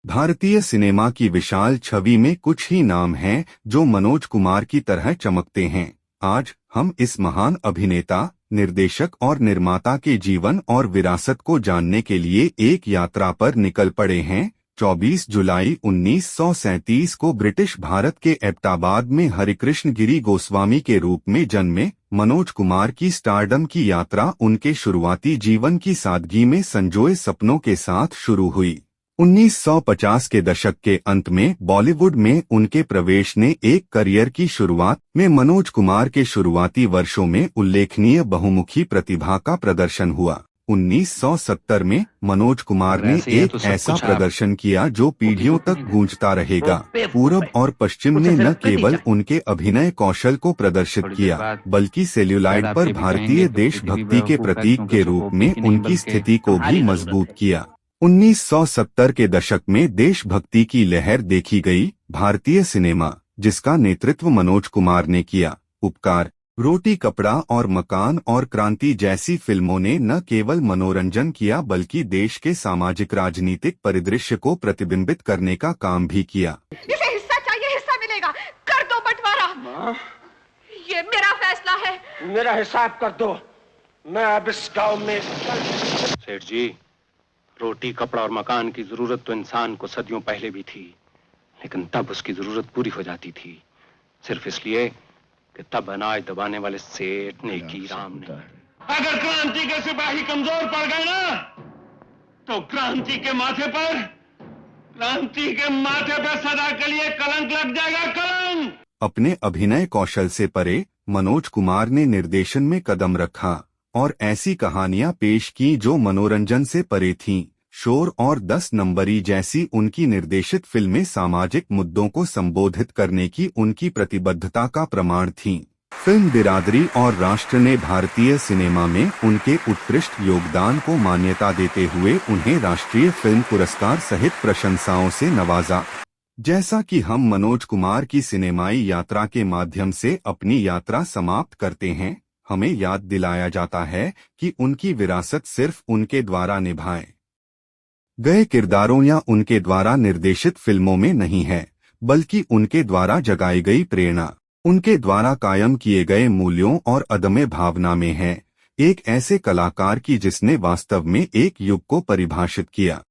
भारतीय सिनेमा की विशाल छवि में कुछ ही नाम हैं जो मनोज कुमार की तरह चमकते हैं। आज हम इस महान अभिनेता, निर्देशक और निर्माता के जीवन और विरासत को जानने के लिए एक यात्रा पर निकल पड़े हैं। 24 जुलाई 1937 को ब्रिटिश भारत के एबटाबाद में हरिकृष्ण गिरी गोस्वामी के रूप में जन्मे मनोज कुमार की स्टारडम की यात्रा उनके शुरुआती जीवन की सादगी में संजोए सपनों के साथ शुरू हुई। 1950 के दशक के अंत में बॉलीवुड में उनके प्रवेश ने एक करियर की शुरुआत में मनोज कुमार के शुरुआती वर्षों में उल्लेखनीय बहुमुखी प्रतिभा का प्रदर्शन हुआ। 1970 में मनोज कुमार ने एक ऐसा प्रदर्शन किया जो पीढ़ियों तक गूंजता रहेगा। पूरब और पश्चिम ने न केवल उनके अभिनय कौशल को प्रदर्शित किया, बल्कि सेल्यूलाइड पर भारतीय देशभक्ति के प्रतीक के रूप में उनकी स्थिति को भी मजबूत किया। 1970 के दशक में देशभक्ति की लहर देखी गई। भारतीय सिनेमा, जिसका नेतृत्व मनोज कुमार ने किया, उपकार, रोटी कपड़ा और मकान और क्रांति जैसी फिल्मों ने न केवल मनोरंजन किया बल्कि देश के सामाजिक राजनीतिक परिदृश्य को प्रतिबिंबित करने का काम भी किया। इसे हिस्सा चाहिए, हिस्सा मिलेगा, कर दो बंटवारा। ये मेरा फैसला है। मेरा हिसाब कर दो। मैं अब इस गांव में सेठ जी, रोटी कपड़ा और मकान की जरूरत तो इंसान को सदियों पहले भी थी, लेकिन तब उसकी जरूरत पूरी हो जाती थी सिर्फ इसलिए कि तब अनाज दबाने वाले सेठ नेकी राम ने। अगर क्रांति के सिपाही कमजोर पड़ गए ना, तो क्रांति के माथे पर सदा के लिए कलंक लग जाएगा, कलंक। अपने अभिनय कौशल से परे मनोज कुमार ने निर्देशन में कदम रखा और ऐसी कहानियां पेश की जो मनोरंजन से परे थीं। शोर और 10 नंबरी जैसी उनकी निर्देशित फिल्में सामाजिक मुद्दों को संबोधित करने की उनकी प्रतिबद्धता का प्रमाण थीं। फिल्म बिरादरी और राष्ट्र ने भारतीय सिनेमा में उनके उत्कृष्ट योगदान को मान्यता देते हुए उन्हें राष्ट्रीय फिल्म पुरस्कार सहित प्रशंसाओं से नवाजा। जैसा कि हम मनोज कुमार की सिनेमाई यात्रा के माध्यम से अपनी यात्रा समाप्त करते हैं, हमें याद दिलाया जाता है कि उनकी विरासत सिर्फ उनके द्वारा निभाए गए किरदारों या उनके द्वारा निर्देशित फिल्मों में नहीं है, बल्कि उनके द्वारा जगाई गई प्रेरणा, उनके द्वारा कायम किए गए मूल्यों और अदम्य भावना में है। एक ऐसे कलाकार की जिसने वास्तव में एक युग को परिभाषित किया।